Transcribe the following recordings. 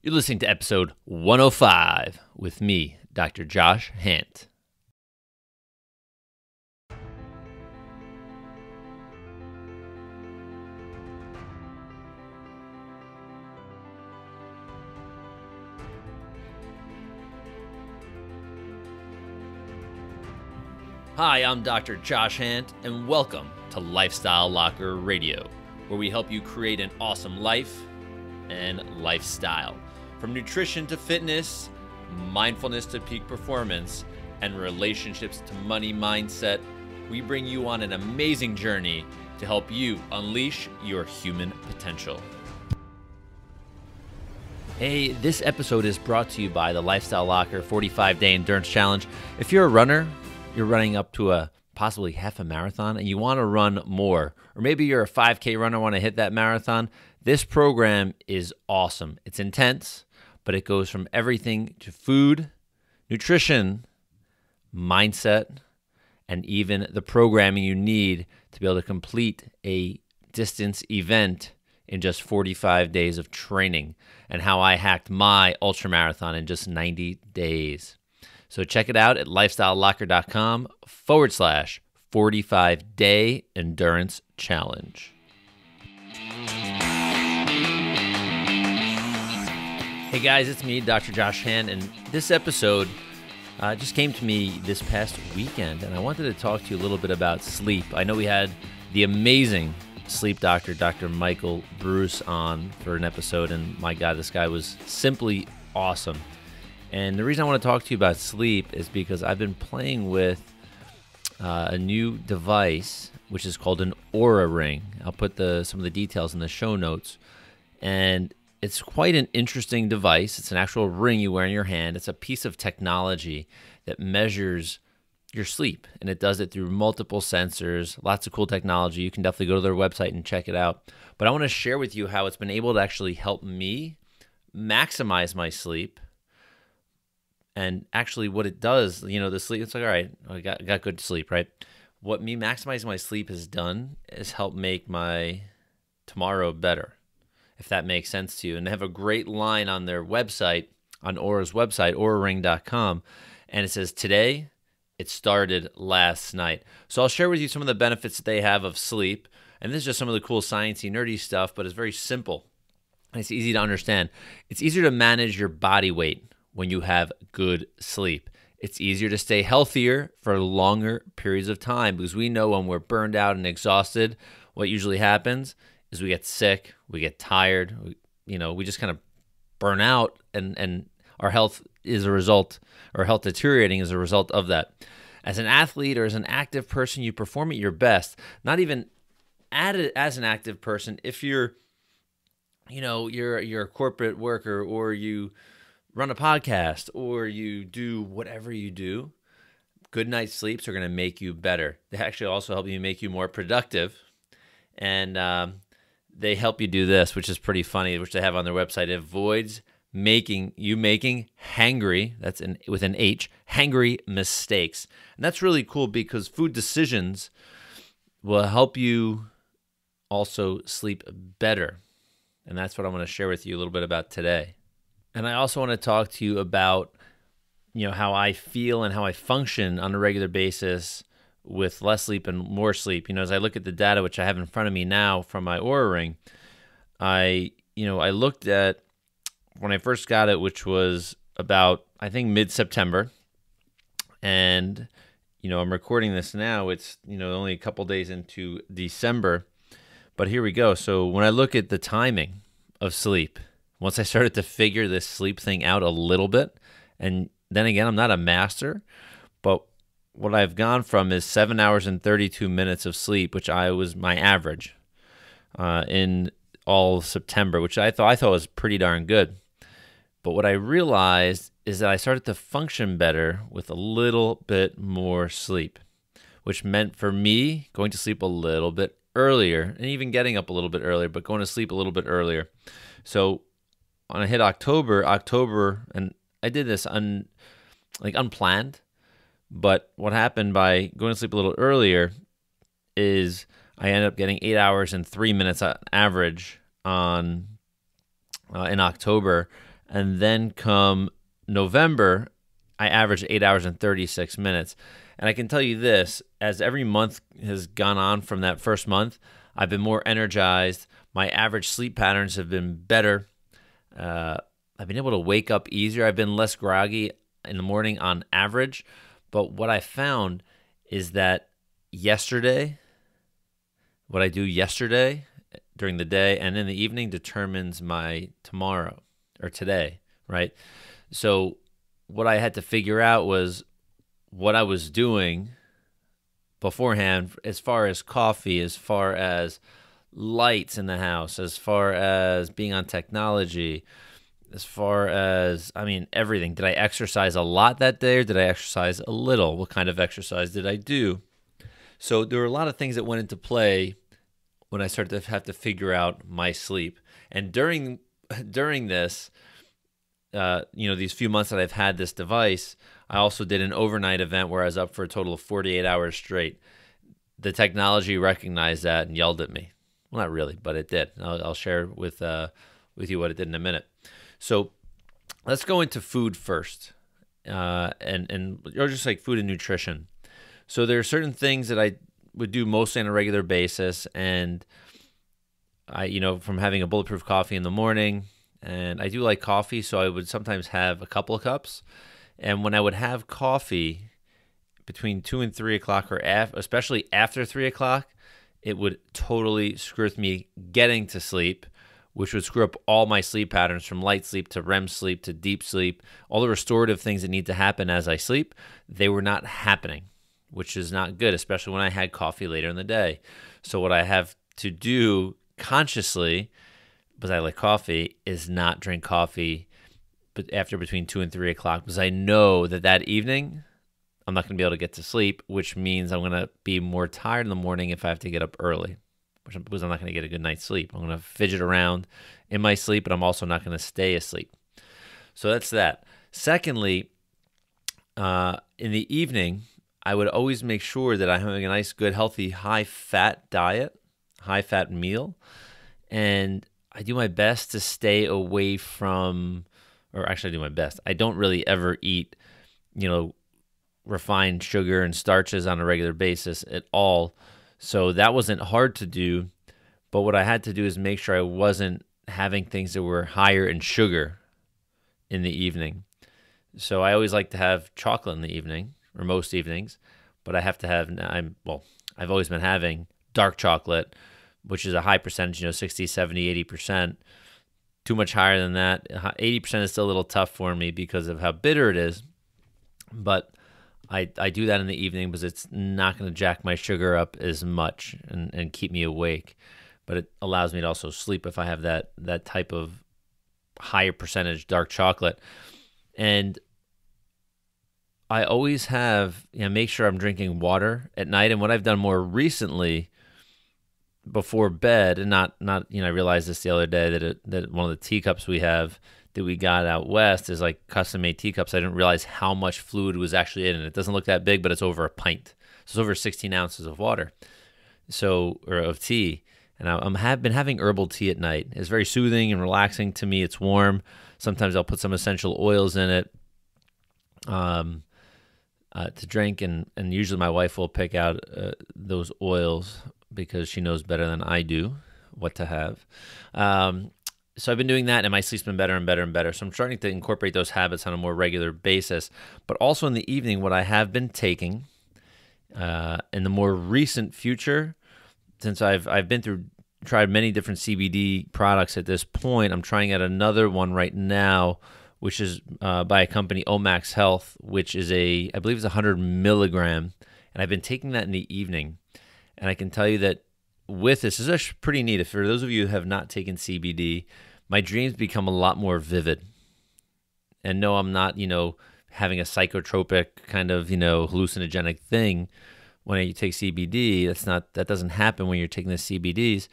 You're listening to episode 105 with me, Dr. Josh Hant. Hi, I'm Dr. Josh Hant, and welcome to Lifestyle Locker Radio, where we help you create an awesome life and lifestyle. From nutrition to fitness, mindfulness to peak performance, and relationships to money mindset, we bring you on an amazing journey to help you unleash your human potential. Hey, this episode is brought to you by the Lifestyle Locker 45-Day Endurance Challenge. If you're a runner, you're running up to a possibly half a marathon and you want to run more, or maybe you're a 5K runner, want to hit that marathon, this program is awesome. It's intense, but it goes from everything to food, nutrition, mindset, and even the programming you need to be able to complete a distance event in just 45 days of training, and how I hacked my ultramarathon in just 90 days. So check it out at lifestylelocker.com/45-day endurance challenge. Hey guys, it's me, Dr. Josh Hant, and this episode just came to me this past weekend, and I wanted to talk to you a little bit about sleep. I know we had the amazing sleep doctor, Dr. Michael Breus, on for an episode, and my God, this guy was simply awesome. And the reason I want to talk to you about sleep is because I've been playing with a new device, which is called an Oura Ring. I'll put some of the details in the show notes. And it's quite an interesting device. It's an actual ring you wear in your hand. It's a piece of technology that measures your sleep, and it does it through multiple sensors. Lots of cool technology. You can definitely go to their website and check it out. But I want to share with you how it's been able to actually help me maximize my sleep. And actually what it does, the sleep, it's like, all right, I got good sleep, right? What me maximizing my sleep has done is help make my tomorrow better, if that makes sense to you. And they have a great line on their website, on Oura's website, ouraring.com, and it says, today, it started last night. So I'll share with you some of the benefits that they have of sleep, and this is just some of the cool sciencey, nerdy stuff, but it's very simple, and it's easy to understand. It's easier to manage your body weight when you have good sleep. It's easier to stay healthier for longer periods of time, because we know when we're burned out and exhausted, what usually happens is we get sick, we get tired, we just kind of burn out, and our health is a result, or health deteriorating as a result of that. As an athlete or as an active person, you perform at your best. Not even as an active person, if you're a corporate worker, or you run a podcast, or you do whatever you do, good night's sleeps are going to make you better. They actually also help you make you more productive. And they help you do this, which is pretty funny, which they have on their website. It avoids making hangry, that's with an H, hangry mistakes. And that's really cool, because food decisions will help you also sleep better. And that's what I want to share with you a little bit about today. And I also want to talk to you about, how I feel and how I function on a regular basis with less sleep and more sleep. As I look at the data, which I have in front of me now from my Oura Ring, I looked at when I first got it, which was about, I think, mid-September. And, I'm recording this now. It's, only a couple days into December. But here we go. So when I look at the timing of sleep, once I started to figure this sleep thing out a little bit, and then again, I'm not a master, but what I've gone from is 7 hours and 32 minutes of sleep, which was my average in all of September, which I thought was pretty darn good. But what I realized is that I started to function better with a little bit more sleep, which meant for me going to sleep a little bit earlier, and even getting up a little bit earlier, but going to sleep a little bit earlier. So when I hit October, and I did this unplanned, but what happened by going to sleep a little earlier is I ended up getting 8 hours and 3 minutes on average in October, And then come November, I averaged 8 hours and 36 minutes. And I can tell you this, as every month has gone on from that first month, I've been more energized. My average sleep patterns have been better. I've been able to wake up easier. I've been less groggy in the morning on average. But what I found is that what I do yesterday during the day and in the evening determines my tomorrow or today, right? So what I had to figure out was what I was doing beforehand as far as coffee, as far as lights in the house, as far as being on technology, as far as, everything. Did I exercise a lot that day or did I exercise a little? What kind of exercise did I do? So there were a lot of things that went into play when I started to have to figure out my sleep. And during this, these few months that I've had this device, I also did an overnight event where I was up for a total of 48 hours straight. The technology recognized that and yelled at me. Well, not really, but it did. I'll share with you what it did in a minute. So let's go into food first, or just like food and nutrition. So there are certain things that I would do mostly on a regular basis, and from having a bulletproof coffee in the morning, and I do like coffee, so I would sometimes have a couple of cups. And when I would have coffee between 2 and 3 o'clock, or especially after 3 o'clock, it would totally screw with me getting to sleep, which would screw up all my sleep patterns from light sleep to REM sleep to deep sleep. All the restorative things that need to happen as I sleep, they were not happening, which is not good, especially when I had coffee later in the day. So what I have to do consciously, because I like coffee, is not drink coffee but after between 2 and 3 o'clock, because I know that evening I'm not going to be able to get to sleep, which means I'm going to be more tired in the morning if I have to get up early, because I'm not going to get a good night's sleep. I'm going to fidget around in my sleep, but I'm also not going to stay asleep. So that's that. Secondly, in the evening, I would always make sure that I'm having a nice, good, healthy, high-fat diet, high-fat meal, and I do my best to stay away from, or actually I do my best. I don't really ever eat, refined sugar and starches on a regular basis at all. So that wasn't hard to do, but what I had to do is make sure I wasn't having things that were higher in sugar in the evening. So I always like to have chocolate in the evening, or most evenings, but I have to have, I've always been having dark chocolate, which is a high percentage, 60, 70, 80%. Too much higher than that. 80% is still a little tough for me because of how bitter it is, but I do that in the evening because it's not going to jack my sugar up as much and keep me awake, but it allows me to also sleep if I have that type of higher percentage dark chocolate. And I always have, make sure I'm drinking water at night. And what I've done more recently before bed, and not I realized this the other day that one of the teacups we have that we got out west is like custom made teacups. I didn't realize how much fluid was actually in it. It doesn't look that big, but it's over a pint. So it's over 16 ounces of water, or of tea. And have been having herbal tea at night. It's very soothing and relaxing to me. It's warm. Sometimes I'll put some essential oils in it to drink, and usually my wife will pick out those oils because she knows better than I do what to have. So I've been doing that, and my sleep's been better and better and better. So I'm starting to incorporate those habits on a more regular basis. But also in the evening, what I have been taking in the more recent future, since I've tried many different CBD products at this point, I'm trying out another one right now, which is by a company, Omax Health, which is I believe it's 100 milligram. And I've been taking that in the evening. And I can tell you that with this is actually pretty neat. If for those of you who have not taken CBD, my dreams become a lot more vivid. And no, I'm not, having a psychotropic kind of, hallucinogenic thing when you take CBD. That doesn't happen when you're taking the CBDs.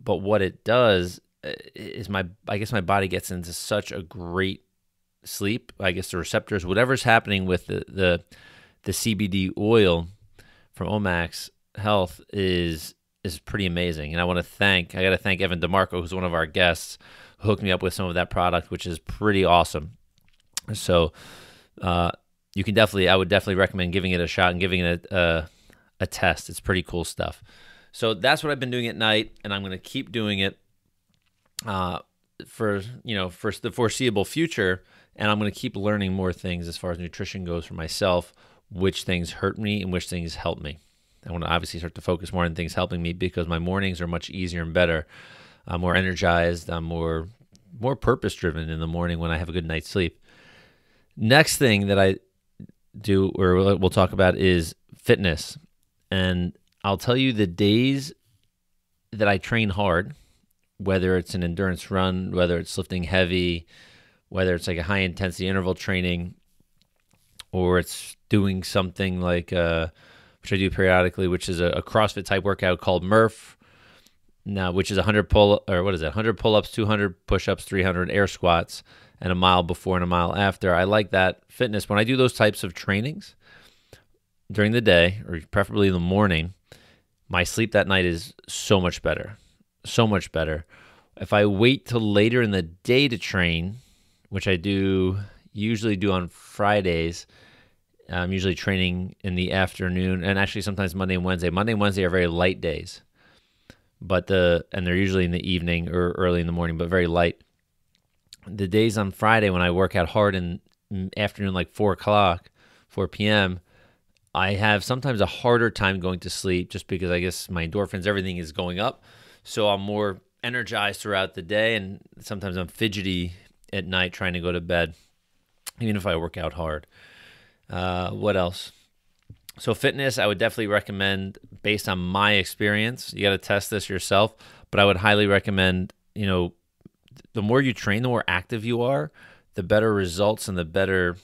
But what it does is I guess my body gets into such a great sleep. I guess the receptors, whatever's happening with the CBD oil from Omax Health is is pretty amazing. And I got to thank Evan DeMarco, who's one of our guests, who hooked me up with some of that product, which is pretty awesome. So I would definitely recommend giving it a shot and giving it a test. It's pretty cool stuff. So that's what I've been doing at night, and I'm going to keep doing it for the foreseeable future. And I'm going to keep learning more things as far as nutrition goes for myself, which things hurt me and which things help me. I want to obviously start to focus more on things helping me because my mornings are much easier and better. I'm more energized. I'm more purpose-driven in the morning when I have a good night's sleep. Next thing that I do, or we'll talk about, is fitness. And I'll tell you, the days that I train hard, whether it's an endurance run, whether it's lifting heavy, whether it's like a high-intensity interval training, or it's doing something like, which I do periodically, which is a CrossFit type workout called Murph, now, which is 100 pull-ups, 200 push-ups, 300 air squats, and a mile before and a mile after. I like that fitness. When I do those types of trainings during the day, or preferably in the morning, my sleep that night is so much better. So much better. If I wait till later in the day to train, which I usually do on Fridays, I'm usually training in the afternoon, and actually sometimes Monday and Wednesday. Monday and Wednesday are very light days, and they're usually in the evening or early in the morning, but very light. The days on Friday when I work out hard in afternoon, like 4 p.m., I have sometimes a harder time going to sleep just because I guess my endorphins, everything is going up. So I'm more energized throughout the day, and sometimes I'm fidgety at night trying to go to bed, even if I work out hard. What else? So fitness, I would definitely recommend based on my experience. You got to test this yourself, but I would highly recommend, the more you train, the more active you are, the better results and the better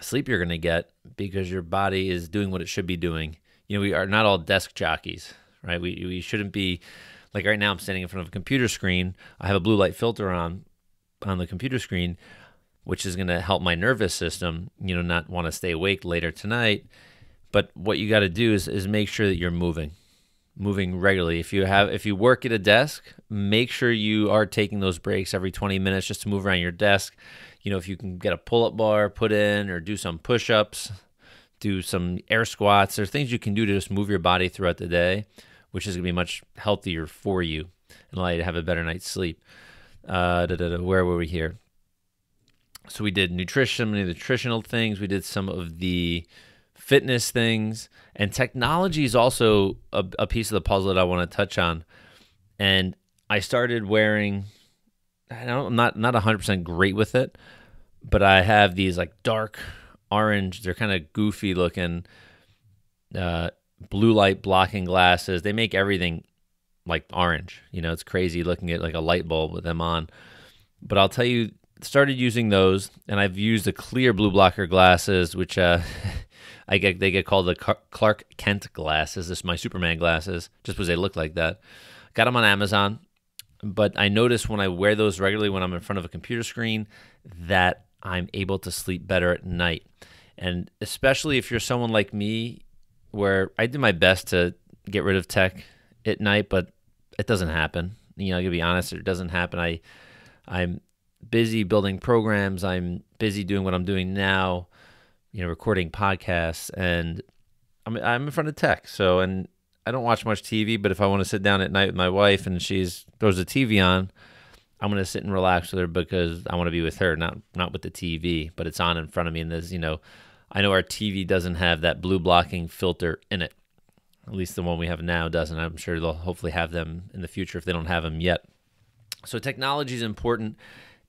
sleep you're going to get because your body is doing what it should be doing. We are not all desk jockeys, right? We shouldn't be, like right now I'm standing in front of a computer screen. I have a blue light filter on the computer screen, which is going to help my nervous system, not want to stay awake later tonight. But what you got to do is make sure that you're moving regularly. If you work at a desk, make sure you are taking those breaks every 20 minutes just to move around your desk. If you can get a pull-up bar put in or do some push-ups, do some air squats, there's things you can do to just move your body throughout the day, which is going to be much healthier for you and allow you to have a better night's sleep. Where were we here? So we did nutritional things. We did some of the fitness things, and technology is also a piece of the puzzle that I want to touch on. And I started wearing, I'm not 100% great with it, but I have these like dark orange, they're kind of goofy looking blue light blocking glasses. They make everything like orange. It's crazy looking at like a light bulb with them on. But I'll tell you, started using those, and I've used the clear blue blocker glasses, which they get called the Clark Kent glasses. This is my Superman glasses, just because they look like that. Got them on Amazon, but I notice when I wear those regularly when I'm in front of a computer screen that I'm able to sleep better at night. And especially if you're someone like me, where I do my best to get rid of tech at night, but it doesn't happen. I'm going to be honest, it doesn't happen. I'm busy building programs. I'm busy doing what I'm doing now, recording podcasts, and I'm in front of tech. So, and I don't watch much TV, but if I want to sit down at night with my wife and she throws the TV on, I'm going to sit and relax with her because I want to be with her, not with the TV, but it's on in front of me. And there's, I know our TV doesn't have that blue blocking filter in it. At least the one we have now doesn't. I'm sure they'll hopefully have them in the future if they don't have them yet. So technology is important.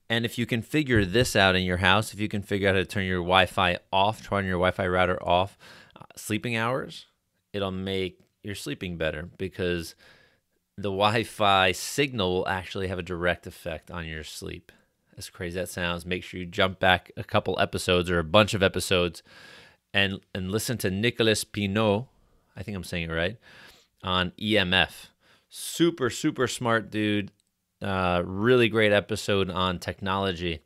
And if you can figure this out in your house, if you can figure out how to turn your Wi-Fi off, turn your Wi-Fi router off, sleeping hours, it'll make your sleeping better because the Wi-Fi signal will actually have a direct effect on your sleep. As crazy as that sounds, make sure you jump back a couple episodes or a bunch of episodes and listen to Nicolas Pinot, I think I'm saying it right, on EMF. Super, super smart dude. Really great episode on technology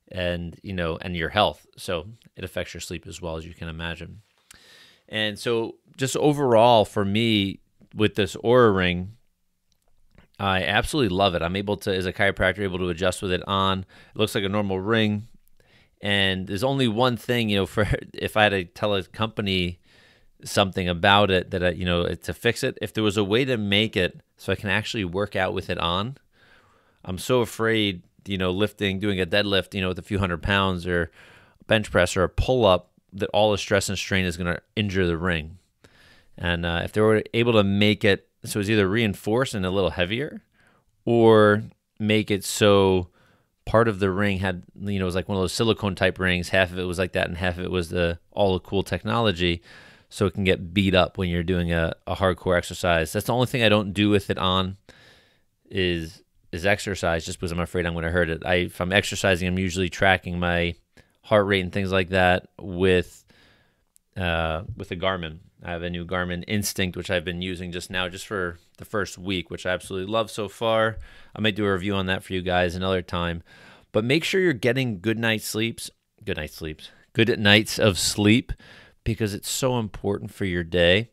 and your health. So it affects your sleep as well, as you can imagine. And so just overall for me, with this Oura Ring, I absolutely love it. I'm able to, as a chiropractor, able to adjust with it on. It looks like a normal ring. And there's only one thing, for if I had to tell a company something about it that to fix it, if there was a way to make it so I can actually work out with it on. I'm so afraid, lifting, doing a deadlift, with a few 100 pounds or a bench press or a pull up, that all the stress and strain is going to injure the ring. And if they were able to make it so it's either reinforced and a little heavier, or make it so part of the ring had, it was like one of those silicone type rings. Half of it was like that, and half of it was all the cool technology, so it can get beat up when you're doing a hardcore exercise. That's the only thing I don't do with it on is exercise, just because I'm afraid I'm going to hurt it. If I'm exercising, I'm usually tracking my heart rate and things like that with a Garmin. I have a new Garmin Instinct, which I've been using just for the first week, which I absolutely love so far. I might do a review on that for you guys another time. But make sure you're getting good nights of sleep, because it's so important for your day.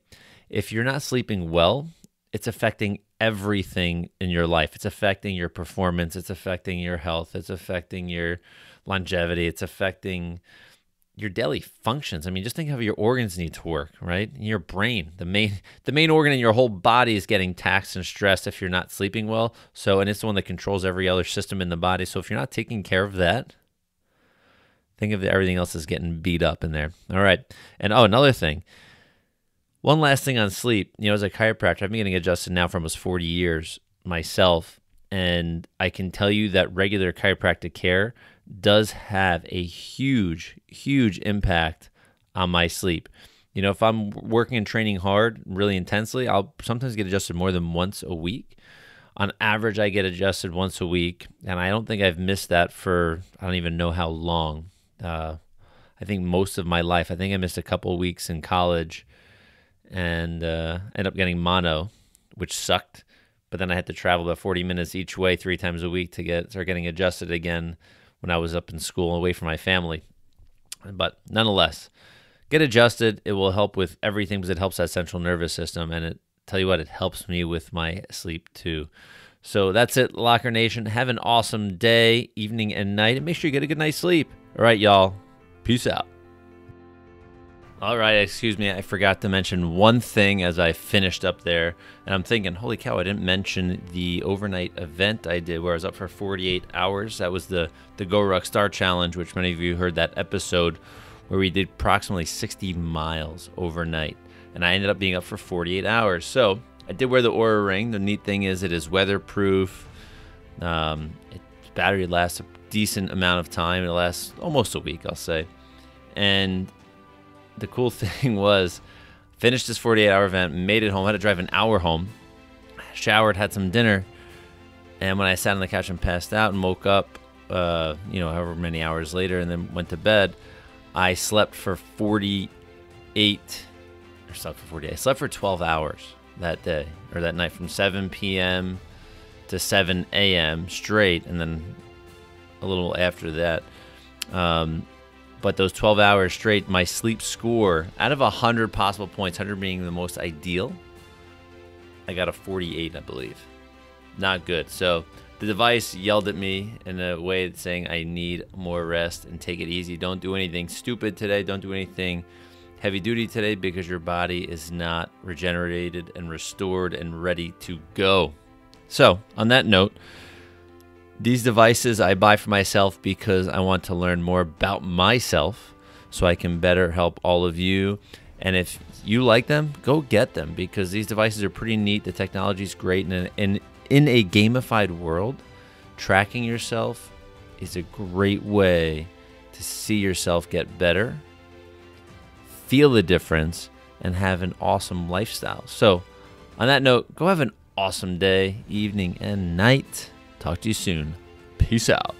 If you're not sleeping well, it's affecting everything in your life. It's affecting your performance. It's affecting your health. It's affecting your longevity. It's affecting your daily functions. I mean, just think how your organs need to work, right? Your brain, the main organ in your whole body, is getting taxed and stressed if you're not sleeping well. And it's the one that controls every other system in the body. So if you're not taking care of that, think of everything else as getting beat up in there. All right. And another thing. One last thing on sleep. As a chiropractor, I've been getting adjusted now for almost 40 years myself. And I can tell you that regular chiropractic care does have a huge, huge impact on my sleep. If I'm working and training hard, really intensely, I'll sometimes get adjusted more than once a week. On average, I get adjusted once a week, and I don't think I've missed that for, I don't even know how long. I think most of my life. I think I missed a couple of weeks in college and ended up getting mono, which sucked. But then I had to travel about 40 minutes each way 3 times a week to start getting adjusted again when I was up in school away from my family. But nonetheless, get adjusted. It will help with everything because it helps that central nervous system. And tell you what, it helps me with my sleep too. So that's it, Locker Nation. Have an awesome day, evening, and night. And make sure you get a good night's sleep. All right, y'all. Peace out. All right, excuse me, I forgot to mention one thing as I finished up there, and I'm thinking, holy cow, I didn't mention the overnight event I did where I was up for 48 hours. That was the Go Rockstar Challenge, which many of you heard that episode where we did approximately 60 miles overnight, and I ended up being up for 48 hours. So I did wear the Oura Ring. The neat thing is it is weatherproof. Its battery lasts a decent amount of time. It lasts almost a week, I'll say. And the cool thing was, finished this 48-hour event, made it home, had to drive an hour home, showered, had some dinner, and when I sat on the couch and passed out and woke up, however many hours later, and then went to bed, I slept for 48, or slept for 48, I slept for 12 hours that day, or that night, from 7 p.m. to 7 a.m. straight, and then a little after that. But those 12 hours straight, my sleep score, out of 100 possible points, 100 being the most ideal, I got a 48, I believe. Not good. So the device yelled at me in a way saying I need more rest and take it easy. Don't do anything stupid today. Don't do anything heavy duty today because your body is not regenerated and restored and ready to go. So on that note, these devices I buy for myself because I want to learn more about myself so I can better help all of you. And if you like them, go get them because these devices are pretty neat. The technology is great. And in a gamified world, tracking yourself is a great way to see yourself get better, feel the difference, and have an awesome lifestyle. So on that note, go have an awesome day, evening, and night. Talk to you soon. Peace out.